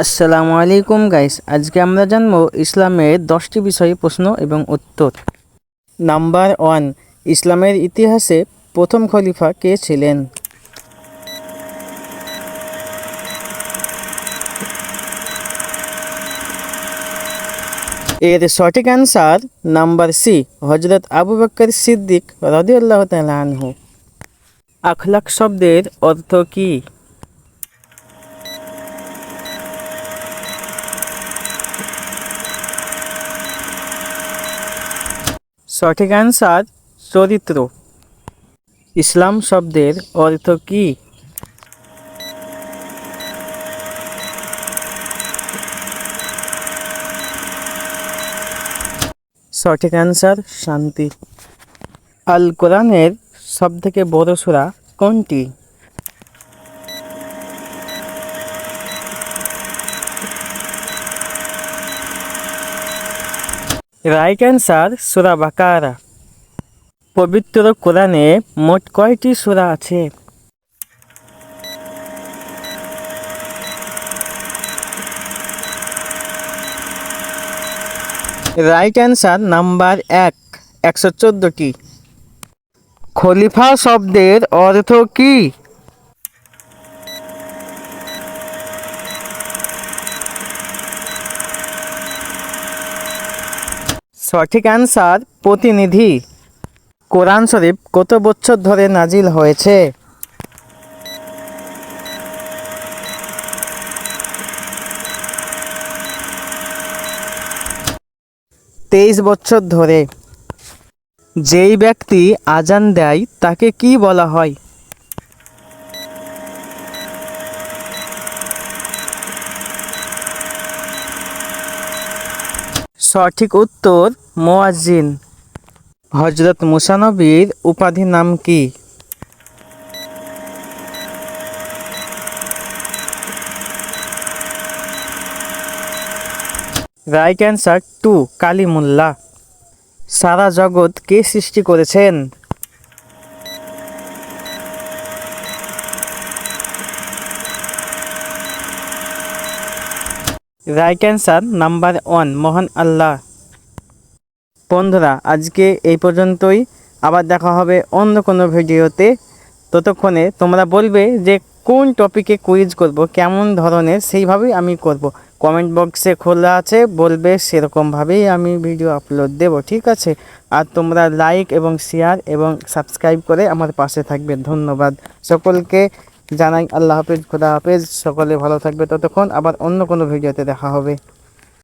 আসসালামু আলাইকুম গাইস, আজকে আমরা জানবো ইসলামের 10টি বিষয়ে প্রশ্ন এবং উত্তর। নাম্বার 1, ইসলামের ইতিহাসে প্রথম খলিফা কে ছিলেন? এর সঠিক অ্যান্সার নাম্বার সি, হযরত আবু বকর সিদ্দিক রাদিয়াল্লাহু তাআলা আনহু। আখলাক শব্দের অর্থ কী? সঠিক অ্যান্সার চরিত্র। ইসলাম শব্দের অর্থ কী? সঠিক অ্যান্সার শান্তি। আল কোরআনের সবথেকে বড় সূরা কোনটি? রাইট অ্যান্সার সূরা বাকারা। পবিত্র কোরআনে মোট কয়টি সূরা আছে? রাইট অ্যান্সার নাম্বার 114টি। খলিফা শব্দের অর্থ কী? সঠিক অ্যান্সার প্রতিনিধি। কোরআন শরীফ কত বছর ধরে নাজিল হয়েছে? তেইশ বছর ধরে। যেই ব্যক্তি আজান দেয় তাকে কি বলা হয়? সঠিক উত্তর মুয়াজ্জিন। হযরত মুসা নবীর উপাধি নাম কি? Right answer 2, Kalimullah. সারা জগৎ কে সৃষ্টি করেছেন? রাইট অ্যান্সার নাম্বার 1, মহান আল্লাহ। বন্ধুরা, আজকে এই পর্যন্তই। আবার দেখা হবে অন্য কোনো ভিডিওতে। ততক্ষণে তোমরা বলবে যে কোন টপিকে কুইজ করব, কেমন ধরনের, সেইভাবেই আমি করব। কমেন্ট বক্সে খোলা আছে, বলবে, সেরকমভাবেই আমি ভিডিও আপলোড দেব, ঠিক আছে? আর তোমরা লাইক এবং শেয়ার এবং সাবস্ক্রাইব করে আমার পাশে থাকবে। ধন্যবাদ সকলকে জানাই। আল্লাহ হাফেজ, খোদা হাফেজ। সকলে ভালো থাকবে। ততক্ষণ আবার অন্য কোনো ভিডিওতে দেখা হবে।